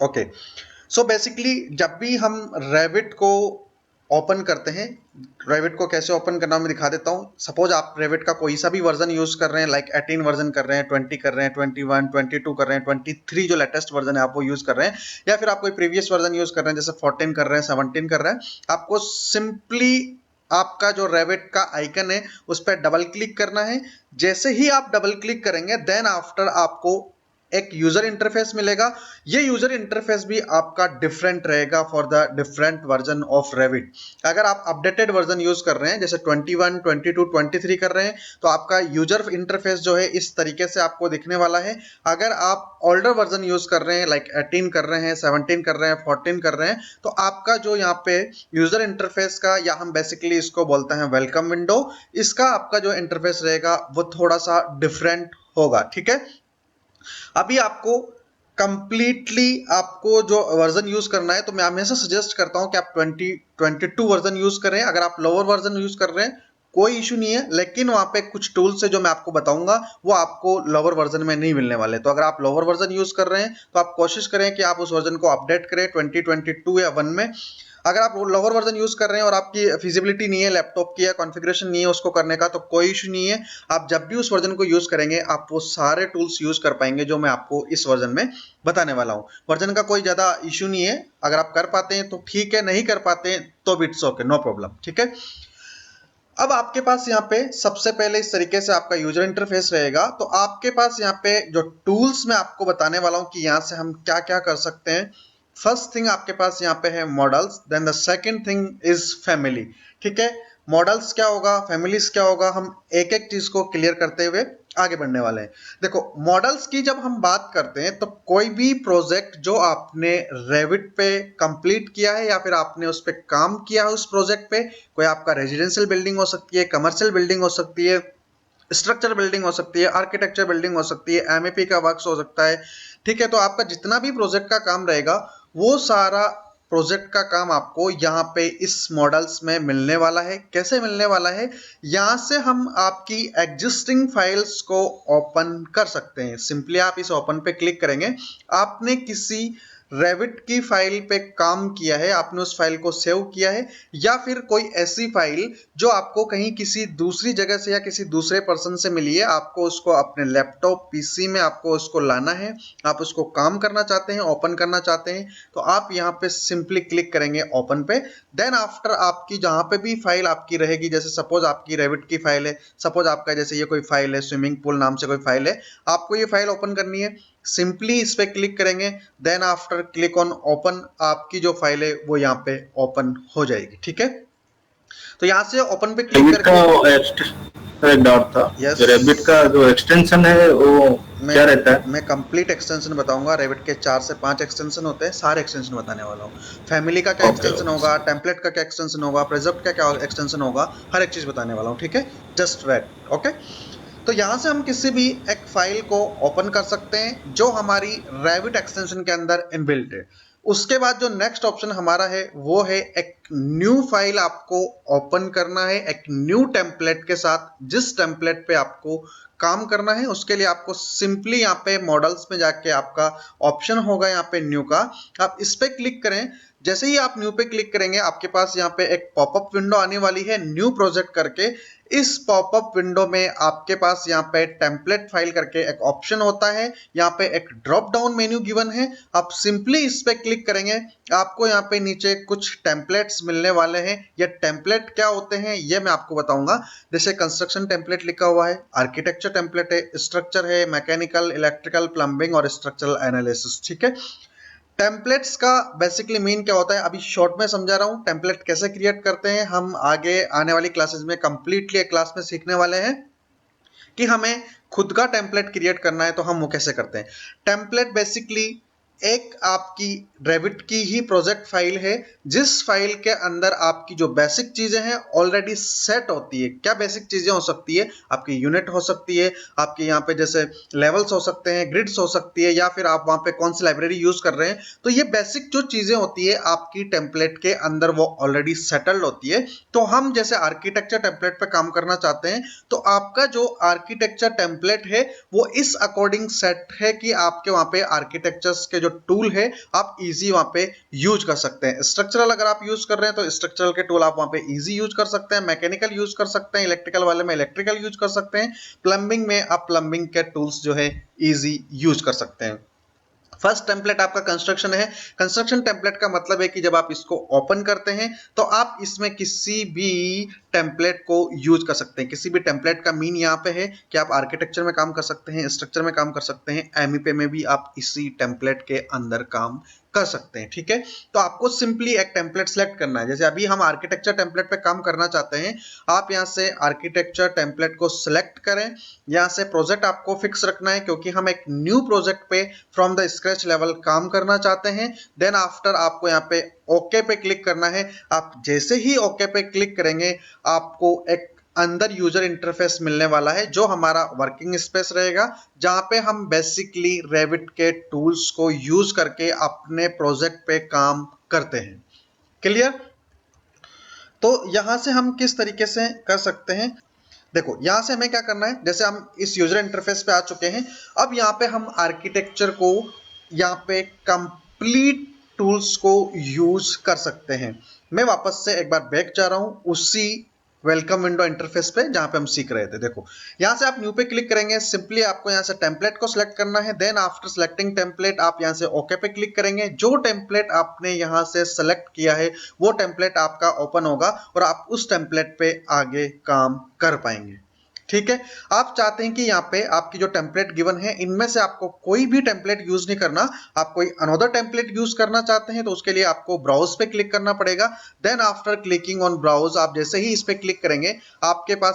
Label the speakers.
Speaker 1: Okay, so basically जब भी हम रेविट को ओपन करते हैं, रेविट को कैसे ओपन करना मैं दिखा देता हूँ। सपोज आप रेविट का कोई सा भी वर्जन यूज कर रहे हैं, लाइक 18 वर्जन कर रहे हैं, 20 कर रहे हैं, 21, 22 कर रहे हैं, 23 जो लेटेस्ट वर्जन है आप वो यूज कर रहे हैं, या फिर आप कोई प्रीवियस वर्जन यूज कर रहे हैं जैसे 14 कर रहे हैं, 17 कर रहे हैं, आपको सिंपली आपका जो रेविट का आइकन है उस पर डबल क्लिक करना है। जैसे ही आप डबल क्लिक करेंगे देन आफ्टर आपको एक यूजर इंटरफेस मिलेगा। ये यूजर इंटरफेस भी आपका डिफरेंट रहेगा for the different version of Revit. अगर आप अपडेटेड वर्जन यूज कर रहे हैं जैसे 21, 22, 23 कर रहे हैं तो आपका यूजर इंटरफेस जो है इस तरीके से आपको दिखने वाला है। अगर आप ओल्डर वर्जन यूज कर रहे हैं लाइक 18 कर रहे हैं, 17 कर रहे हैं, 14 कर रहे हैं, तो आपका जो यहाँ पे यूजर इंटरफेस का, या हम बेसिकली इसको बोलते हैं वेलकम विंडो, इसका आपका जो इंटरफेस रहेगा वो थोड़ा सा डिफरेंट होगा। ठीक है, अभी आपको कंप्लीटली आपको जो वर्जन यूज करना है तो मैं हमेशा सजेस्ट करता हूं कि आप 22 वर्जन यूज करें। अगर आप लोअर वर्जन यूज कर रहे हैं कोई इशू नहीं है, लेकिन वहां पे कुछ टूल्स है जो मैं आपको बताऊंगा वो आपको लोअर वर्जन में नहीं मिलने वाले। तो अगर आप लोअर वर्जन यूज कर रहे हैं तो आप कोशिश करें कि आप उस वर्जन को अपडेट करें 2022 या 1 में। अगर आप लोअर वर्जन यूज कर रहे हैं और आपकी फिजिबिलिटी नहीं है लैपटॉप की या कॉन्फ़िगरेशन नहीं है उसको करने का, तो कोई इशू नहीं है। आप जब भी उस वर्जन को यूज करेंगे आप वो सारे टूल्स यूज कर पाएंगे जो मैं आपको इस वर्जन में बताने वाला हूं। वर्जन का कोई ज्यादा इशू नहीं है, अगर आप कर पाते हैं तो ठीक है, नहीं कर पाते हैं तो इट्स ओके, नो प्रॉब्लम। ठीक है, अब आपके पास यहाँ पे सबसे पहले इस तरीके से आपका यूजर इंटरफेस रहेगा। तो आपके पास यहाँ पे जो टूल्स मैं आपको बताने वाला हूँ कि यहाँ से हम क्या क्या कर सकते हैं। फर्स्ट थिंग आपके पास यहाँ पे है models, then the second thing is family. ठीक है, मॉडल्स क्या होगा, फैमिलीज क्या होगा, हम एक एक चीज को क्लियर करते हुए आगे बढ़ने वाले हैं। देखो, मॉडल्स की जब हम बात करते हैं तो कोई भी प्रोजेक्ट जो आपने रेविट पे कंप्लीट किया है या फिर आपने उस पर काम किया है उस प्रोजेक्ट पे, कोई आपका रेजिडेंशियल बिल्डिंग हो सकती है, कमर्शियल बिल्डिंग हो सकती है, स्ट्रक्चर बिल्डिंग हो सकती है, आर्किटेक्चर बिल्डिंग हो सकती है, एमएपी का वर्क्स हो सकता है। ठीक है, तो आपका जितना भी प्रोजेक्ट का काम रहेगा वो सारा प्रोजेक्ट का काम आपको यहाँ पे इस मॉडल्स में मिलने वाला है। कैसे मिलने वाला है, यहाँ से हम आपकी एग्जिस्टिंग फाइल्स को ओपन कर सकते हैं। सिंपली आप इस ओपन पे क्लिक करेंगे, आपने किसी रेविट की फाइल पे काम किया है, आपने उस फाइल को सेव किया है, या फिर कोई ऐसी फाइल जो आपको कहीं किसी दूसरी जगह से या किसी दूसरे पर्सन से मिली है, आपको उसको अपने लैपटॉप पीसी में आपको उसको लाना है, आप उसको काम करना चाहते हैं, ओपन करना चाहते हैं, तो आप यहाँ पे सिंपली क्लिक करेंगे ओपन पे। देन आफ्टर आपकी जहां पे भी फाइल आपकी रहेगी, जैसे सपोज आपकी रेविट की फाइल है, सपोज आपका जैसे ये कोई फाइल है, स्विमिंग पूल नाम से कोई फाइल है, आपको ये फाइल ओपन करनी है, सिंपली इस पे क्लिक करेंगे, then after click on open, आपकी जो फाइल है वो यहाँ पे ओपन हो जाएगी। ठीक है, तो यहाँ से ओपन पे क्लिक
Speaker 2: रेबिट का
Speaker 1: करके,
Speaker 2: एक डाउट था,
Speaker 1: यस,
Speaker 2: जो रेबिट का जो एक्सटेंशन है वो
Speaker 1: मैं
Speaker 2: क्या रहता है?
Speaker 1: मैं कंप्लीट एक्सटेंशन बताऊंगा। रेविट के 4 से 5 एक्सटेंशन होते हैं, सारे एक्सटेंशन बताने वाला हूँ। फैमिली का क्या
Speaker 2: ओके
Speaker 1: एक्सटेंशन
Speaker 2: ओके।
Speaker 1: होगा, टेम्पलेट का क्या एक्सटेंशन होगा, प्रोजेक्ट का क्या एक्सटेंशन होगा, हर एक चीज बताने वाला हूँ। ठीक है, जस्ट वेट। ओके, तो यहां से हम किसी भी एक फाइल को ओपन कर सकते हैं जो हमारी रेविट एक्सटेंशन के अंदर इनबिल्ट है। उसके बाद जो नेक्स्ट ऑप्शन हमारा है वो है एक न्यू फाइल आपको ओपन करना है, एक न्यू टेम्पलेट के साथ। जिस टेम्पलेट पे आपको काम करना है उसके लिए आपको सिंपली यहाँ पे मॉडल्स में जाके आपका ऑप्शन होगा यहाँ पे न्यू का, आप इस पे क्लिक करें। जैसे ही आप न्यू पे क्लिक करेंगे आपके पास यहाँ पे एक पॉपअप विंडो आने वाली है न्यू प्रोजेक्ट करके। इस पॉपअप विंडो में आपके पास यहाँ पे टेम्पलेट फाइल करके एक ऑप्शन होता है, यहाँ पे एक ड्रॉप डाउन मेन्यू गिवन है, आप सिंपली इस पे क्लिक करेंगे, आपको यहाँ पे नीचे कुछ टेम्पलेट्स मिलने वाले हैं। ये टेम्पलेट क्या होते हैं ये मैं आपको बताऊंगा। जैसे कंस्ट्रक्शन टेम्पलेट लिखा हुआ है, आर्किटेक्चर टेम्पलेट है, स्ट्रक्चर है, मैकेनिकल, इलेक्ट्रिकल, प्लम्बिंग और स्ट्रक्चरल एनालिसिस। ठीक है, टेम्पलेट्स का बेसिकली मीन क्या होता है अभी शॉर्ट में समझा रहा हूं। टेम्पलेट कैसे क्रिएट करते हैं हम आगे आने वाली क्लासेस में कंप्लीटली एक क्लास में सीखने वाले हैं कि हमें खुद का टेम्पलेट क्रिएट करना है तो हम वो कैसे करते हैं। टेम्पलेट बेसिकली एक आपकी रेविट की ही प्रोजेक्ट फाइल है, जिस फाइल के अंदर आपकी जो बेसिक चीजें हैं ऑलरेडी सेट होती है। क्या बेसिक चीजें हो सकती है, आपकी यूनिट हो सकती है, आपके यहाँ पे जैसे लेवल्स हो सकते हैं, ग्रिड्स हो सकती है, या फिर आप वहां पे कौन सी लाइब्रेरी यूज कर रहे हैं। तो ये बेसिक जो चीजें होती है आपकी टेम्पलेट के अंदर वो ऑलरेडी सेटल्ड होती है। तो हम जैसे आर्किटेक्चर टेम्पलेट पे काम करना चाहते हैं तो आपका जो आर्किटेक्चर टेम्पलेट है वो इस अकॉर्डिंग सेट है कि आपके वहां पे आर्किटेक्चर्स के जो टूल है आप इजी वहां पे यूज कर सकते हैं। स्ट्रक्चरल अगर आप यूज कर रहे हैं तो स्ट्रक्चरल के टूल आप वहां पे इजी यूज कर सकते हैं, मैकेनिकल यूज कर सकते हैं, इलेक्ट्रिकल वाले में इलेक्ट्रिकल यूज कर सकते हैं, प्लम्बिंग में आप प्लम्बिंग के टूल्स जो है इजी यूज कर सकते हैं। फर्स्ट टेम्पलेट आपका कंस्ट्रक्शन है। कंस्ट्रक्शन टेम्पलेट का मतलब है कि जब आप इसको ओपन करते हैं तो आप इसमें किसी भी टेम्पलेट को यूज कर सकते हैं। किसी भी टेम्पलेट का मीन यहाँ पे है कि आप आर्किटेक्चर में काम कर सकते हैं, स्ट्रक्चर में काम कर सकते हैं, एमईपी में भी आप इसी टेम्पलेट के अंदर काम कर सकते हैं। ठीक है, तो आपको सिंपली एक टेम्पलेट सेलेक्ट करना है। जैसे अभी हम आर्किटेक्चर टेम्पलेट पे काम करना चाहते हैं, आप यहाँ से आर्किटेक्चर टेम्पलेट को सिलेक्ट करें। यहाँ से प्रोजेक्ट आपको फिक्स रखना है क्योंकि हम एक न्यू प्रोजेक्ट पे फ्रॉम द स्क्रैच लेवल काम करना चाहते हैं। देन आफ्टर आपको यहाँ पे ओके पे क्लिक करना है। आप जैसे ही ओके पे क्लिक करेंगे आपको एक अंदर यूजर इंटरफेस मिलने वाला है जो हमारा वर्किंग स्पेस रहेगा, जहां पे हम बेसिकली रेविट के टूल्स को यूज करके अपने प्रोजेक्ट पे काम करते हैं। क्लियर? तो यहां से हम किस तरीके से कर सकते हैं, देखो यहां से हमें क्या करना है, जैसे हम इस यूजर इंटरफेस पे आ चुके हैं, अब यहाँ पे हम आर्किटेक्चर को यहाँ पे कंप्लीट टूल्स को यूज कर सकते हैं। मैं वापस से एक बार बैक जा रहा हूं उसी वेलकम विंडो इंटरफेस पे जहां पे हम सीख रहे थे। देखो यहां से आप न्यू पे क्लिक करेंगे, सिंपली आपको यहां से टेम्पलेट को सिलेक्ट करना है। देन आफ्टर सिलेक्टिंग टेम्पलेट आप यहां से ओके पे क्लिक करेंगे। जो टेम्पलेट आपने यहां से सेलेक्ट किया है वो टेम्पलेट आपका ओपन होगा और आप उस टेम्पलेट पे आगे काम कर पाएंगे। ठीक है, आप चाहते हैं कि यहाँ पे आपकी जो टेम्पलेट गिवन है इनमें से आपको कोई भी टेम्पलेट यूज नहीं करना, आप कोई अनदर टेम्पलेट यूज करना चाहते हैं तो उसके लिए आपको ब्राउज पे क्लिक करना पड़ेगा। Then after clicking on browse आप जैसे ही इस पे क्लिक करेंगे आपके पास